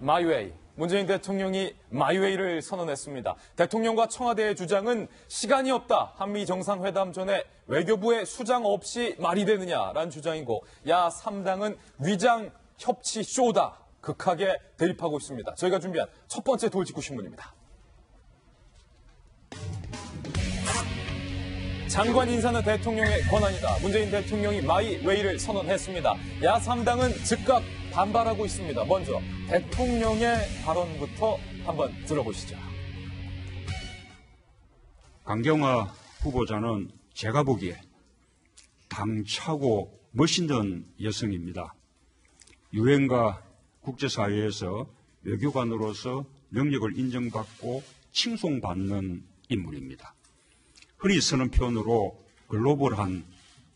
마이웨이. 문재인 대통령이 마이웨이를 선언했습니다. 대통령과 청와대의 주장은 시간이 없다. 한미 정상회담 전에 외교부의 수장 없이 말이 되느냐라는 주장이고 야 3당은 위장 협치 쇼다. 극하게 대립하고 있습니다. 저희가 준비한 첫 번째 돌직구 신문입니다. 장관 인사는 대통령의 권한이다. 문재인 대통령이 마이웨이를 선언했습니다. 야 3당은 즉각 반발하고 있습니다. 먼저 대통령의 발언부터 한번 들어보시죠. 강경화 후보자는 제가 보기에 당차고 멋있는 여성입니다. 유엔과 국제사회에서 외교관으로서 능력을 인정받고 칭송받는 인물입니다. 흔히 쓰는 표현으로 글로벌한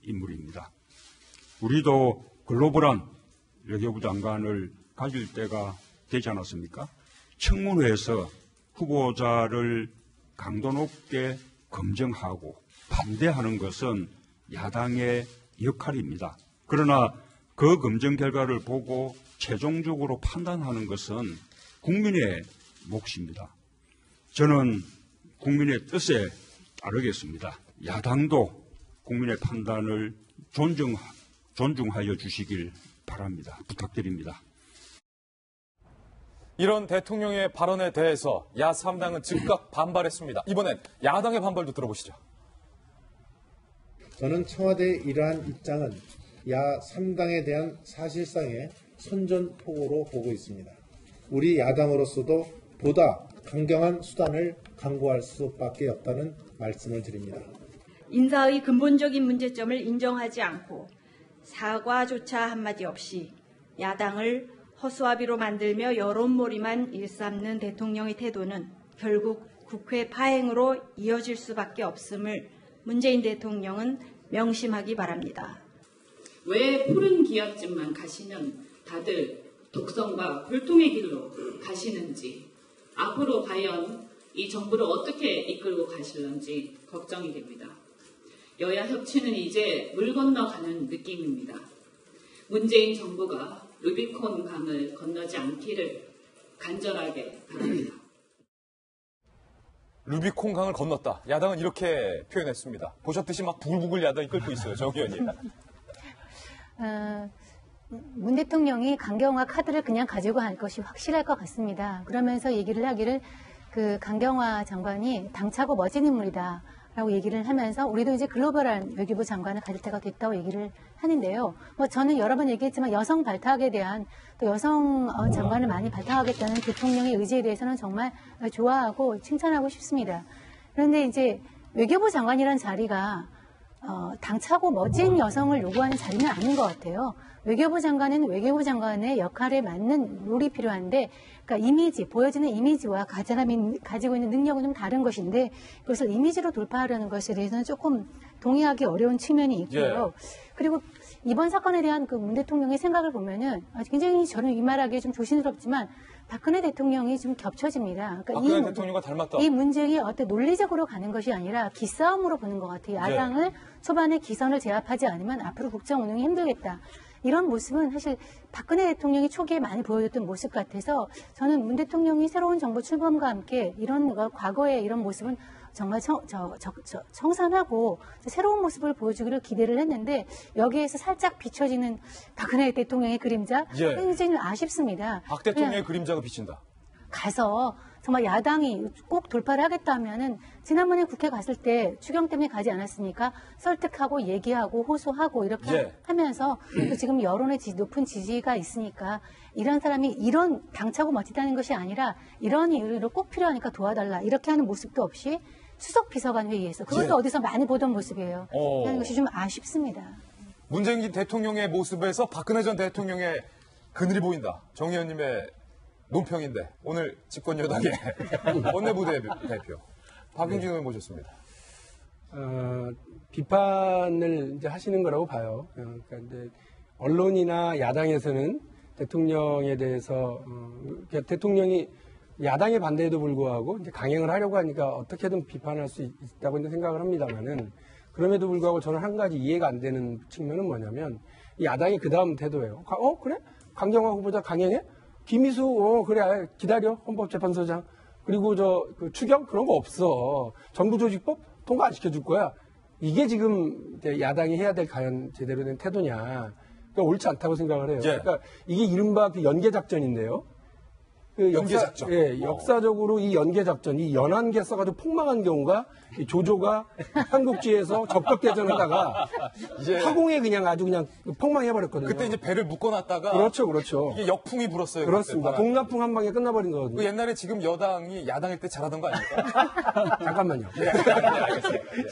인물입니다. 우리도 글로벌한 외교부 장관을 가질 때가 되지 않았습니까? 청문회에서 후보자를 강도 높게 검증하고 반대하는 것은 야당의 역할입니다. 그러나 그 검증 결과를 보고 최종적으로 판단하는 것은 국민의 몫입니다. 저는 국민의 뜻에 따르겠습니다. 야당도 국민의 판단을 존중하여 주시길 바랍니다. 부탁드립니다. 이런 대통령의 발언에 대해서 야 3당은 즉각 반발했습니다. 이번엔 야당의 반발도 들어보시죠. 저는 청와대의 이러한 입장은 야 3당에 대한 사실상의 선전포고로 보고 있습니다. 우리 야당으로서도 보다 강경한 수단을 강구할 수밖에 없다는 말씀을 드립니다. 인사의 근본적인 문제점을 인정하지 않고 사과조차 한마디 없이 야당을 허수아비로 만들며 여론몰이만 일삼는 대통령의 태도는 결국 국회 파행으로 이어질 수밖에 없음을 문재인 대통령은 명심하기 바랍니다. 왜 푸른 기약집만 가시면 다들 독선과 불통의 길로 가시는지, 앞으로 과연 이 정부를 어떻게 이끌고 가실런지 걱정이 됩니다. 여야 협치는 이제 물 건너가는 느낌입니다. 문재인 정부가 루비콘 강을 건너지 않기를 간절하게 바랍니다. 루비콘 강을 건넜다. 야당은 이렇게 표현했습니다. 보셨듯이 막 부글부글 야당이 끓고 있어요. 정 의원님. 문 대통령이 강경화 카드를 그냥 가지고 갈 것이 확실할 것 같습니다. 그러면서 얘기를 하기를 그 강경화 장관이 당차고 멋진 인물이다. 라고 얘기를 하면서 우리도 이제 글로벌한 외교부 장관을 가질 때가 됐다고 얘기를 하는데요. 뭐 저는 여러 번 얘기했지만 여성 발탁에 대한 또 여성 장관을 많이 발탁하겠다는 대통령의 의지에 대해서는 정말 좋아하고 칭찬하고 싶습니다. 그런데 이제 외교부 장관이라는 자리가 당차고 멋진 여성을 요구하는 자리는 아닌 것 같아요. 외교부 장관은 외교부 장관의 역할에 맞는 롤이 필요한데, 그러니까 이미지, 보여지는 이미지와 사람이 가지고 있는 능력은 좀 다른 것인데, 그것을 이미지로 돌파하려는 것에 대해서는 조금 동의하기 어려운 측면이 있고요. 그리고 이번 사건에 대한 그 문 대통령의 생각을 보면은 굉장히 저는 이 말하기에 좀 조심스럽지만 박근혜 대통령이 좀 겹쳐집니다. 그러니까 박근혜 대통령과 닮았다. 이 문제가 어떤 논리적으로 가는 것이 아니라 기싸움으로 보는 것 같아요. 야당을 초반에 기선을 제압하지 않으면 앞으로 국정 운영이 힘들겠다. 이런 모습은 사실 박근혜 대통령이 초기에 많이 보여줬던 모습 같아서 저는 문 대통령이 새로운 정부 출범과 함께 이런 과거의 이런 모습은 정말 청산하고 새로운 모습을 보여주기를 기대를 했는데 여기에서 살짝 비춰지는 박근혜 대통령의 그림자 굉장히 아쉽습니다. 박 대통령의 그림자가 비친다. 가서 정말 야당이 꼭 돌파를 하겠다 하면은 지난번에 국회 갔을 때 추경 때문에 가지 않았습니까? 설득하고 얘기하고 호소하고 이렇게 하면서 또 지금 여론의 높은 지지가 있으니까 이런 사람이 이런 당차고 멋지다는 것이 아니라 이런 이유로 꼭 필요하니까 도와달라 이렇게 하는 모습도 없이 수석 비서관 회의에서 그것도 어디서 많이 보던 모습이에요. 하는 것이 좀 아쉽습니다. 문재인 대통령의 모습에서 박근혜 전 대통령의 그늘이 보인다. 정 의원님의 논평인데 오늘 집권 여당의 원내부 대표 박용진 의원 모셨습니다. 비판을 이제 하시는 거라고 봐요. 그러니까 이제 언론이나 야당에서는 대통령에 대해서 대통령이 야당의 반대에도 불구하고 이제 강행을 하려고 하니까 어떻게든 비판할 수 있다고 이제 생각을 합니다만은 그럼에도 불구하고 저는 한 가지 이해가 안 되는 측면은 뭐냐면 이 야당이 그 다음 태도예요. 그래? 강경화 후보자 강행해? 김희수, 그래, 기다려. 헌법재판소장. 그리고 그 추경? 그런 거 없어. 정부조직법 통과 안 시켜줄 거야. 이게 지금 야당이 해야 될 과연 제대로 된 태도냐. 그러니까 옳지 않다고 생각을 해요. 예. 그러니까 이게 이른바 그 연계작전인데요. 연계작전. 역사적으로 이 연계작전, 이 연안계 써가지고 폭망한 경우가 이 조조가 삼국지에서 적벽대전하다가 이제 화공에 그냥 아주 그냥 폭망해버렸거든요. 그때 이제 배를 묶어놨다가 그렇죠. 이게 역풍이 불었어요. 그렇습니다. 그때 바람이. 동남풍 한 방에 끝나버린 거거든요. 그 옛날에 지금 여당이 야당일 때 잘하던 거 아닙니까? 잠깐만요.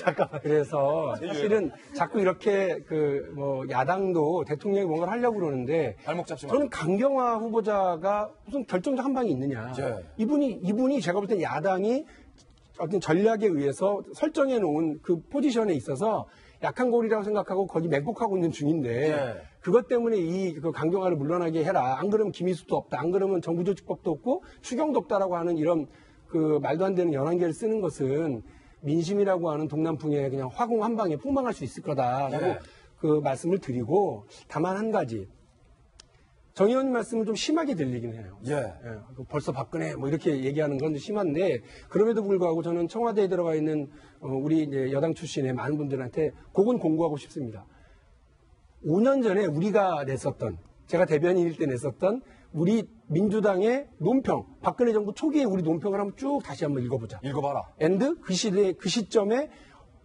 잠깐만. 그래서 사실은 자꾸 이렇게 야당도 대통령이 뭔가를 하려고 그러는데 발목 잡지 마. 저는 강경화 후보자가 무슨 결정적 한 방이 있느냐. 예. 이분이 제가 볼 때 야당이 어떤 전략에 의해서 설정해 놓은 그 포지션에 있어서 약한 골이라고 생각하고 거기 맹폭하고 있는 중인데 예. 그것 때문에 그 강경화를 물러나게 해라. 안 그러면 김희수도 없다. 안 그러면 정부조직법도 없고 추경도 없다라고 하는 이런 그 말도 안 되는 연한계를 쓰는 것은 민심이라고 하는 동남풍에 그냥 화공 한 방에 폭망할 수 있을 거다라고 예. 그 말씀을 드리고 다만 한 가지 정 의원님 말씀은 좀 심하게 들리긴 해요. 예. 벌써 박근혜 뭐 이렇게 얘기하는 건 심한데 그럼에도 불구하고 저는 청와대에 들어가 있는 우리 이제 여당 출신의 많은 분들한테 그건 공고하고 싶습니다. 5년 전에 우리가 냈었던 제가 대변인일 때 냈었던 우리 민주당의 논평 박근혜 정부 초기에 우리 논평을 한번 쭉 다시 한번 읽어보자. 읽어봐라. 앤드 그 시점에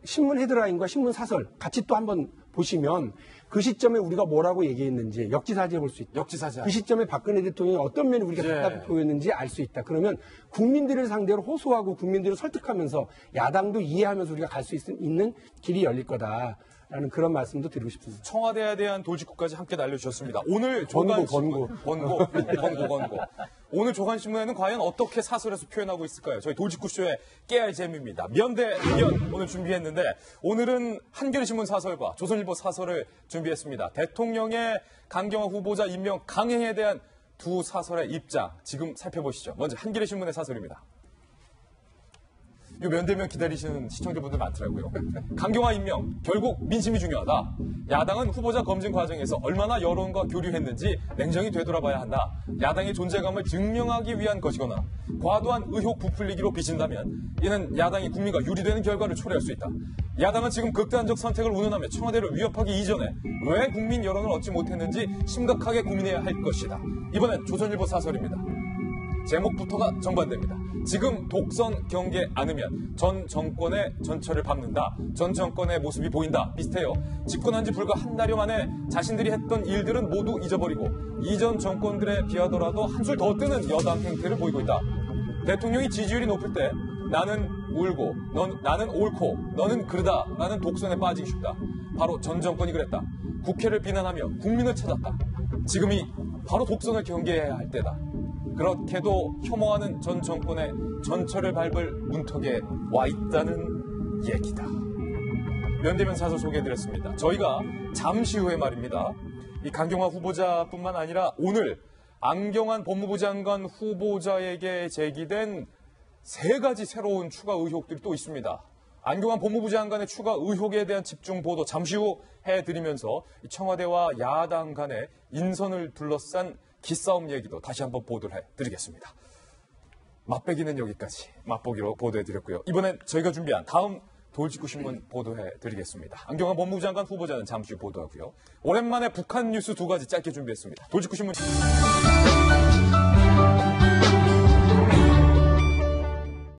신문 헤드라인과 신문 사설 같이 또 한번 보시면 그 시점에 우리가 뭐라고 얘기했는지 역지사지해 볼 수 있다. 역지사지. 그 시점에 박근혜 대통령이 어떤 면이 우리가 예. 답답해 보였는지 알 수 있다. 그러면 국민들을 상대로 호소하고 국민들을 설득하면서 야당도 이해하면서 우리가 갈 수 있는 길이 열릴 거다라는 그런 말씀도 드리고 싶습니다. 청와대에 대한 돌직구까지 함께 날려주셨습니다. 오늘 권고. 오늘 조간신문에는 과연 어떻게 사설에서 표현하고 있을까요? 저희 돌직구쇼의 깨알 재미입니다. 면대면 오늘 준비했는데 오늘은 한겨레신문 사설과 조선일보 사설을 준비했습니다. 대통령의 강경화 후보자 임명 강행에 대한 두 사설의 입장 지금 살펴보시죠. 먼저 한겨레신문의 사설입니다. 이 면대면 기다리시는 시청자분들 많더라고요. 강경화 임명, 결국 민심이 중요하다. 야당은 후보자 검증 과정에서 얼마나 여론과 교류했는지 냉정히 되돌아봐야 한다. 야당의 존재감을 증명하기 위한 것이거나 과도한 의혹 부풀리기로 비친다면 이는 야당이 국민과 유리되는 결과를 초래할 수 있다. 야당은 지금 극단적 선택을 운운하며 청와대를 위협하기 이전에 왜 국민 여론을 얻지 못했는지 심각하게 고민해야 할 것이다. 이번엔 조선일보 사설입니다. 제목부터가 정반대입니다. 지금 독선 경계 않으면 전 정권의 전철을 밟는다. 전 정권의 모습이 보인다. 비슷해요. 집권한 지 불과 한 달여 만에 자신들이 했던 일들은 모두 잊어버리고 이전 정권들에 비하더라도 한술 더 뜨는 여당 행태를 보이고 있다. 대통령이 지지율이 높을 때 나는 울고 나는 옳고 너는 그르다 라는 독선에 빠지기 쉽다. 바로 전 정권이 그랬다. 국회를 비난하며 국민을 찾았다. 지금이 바로 독선을 경계해야 할 때다. 그렇게도 혐오하는 전 정권의 전철을 밟을 문턱에 와 있다는 얘기다. 면대면 사설 소개해드렸습니다. 저희가 잠시 후에 말입니다. 이 강경화 후보자뿐만 아니라 오늘 안경환 법무부 장관 후보자에게 제기된 3가지 새로운 추가 의혹들이 또 있습니다. 안경환 법무부 장관의 추가 의혹에 대한 집중 보도 잠시 후 해드리면서 청와대와 야당 간의 인선을 둘러싼 기싸움 얘기도 다시 한번 보도를 해드리겠습니다. 맛배기는 여기까지 맛보기로 보도해드렸고요. 이번엔 저희가 준비한 다음 돌직구신문 보도해드리겠습니다. 안경환 법무부 장관 후보자는 잠시 후 보도하고요. 오랜만에 북한 뉴스 2가지 짧게 준비했습니다. 돌직구신문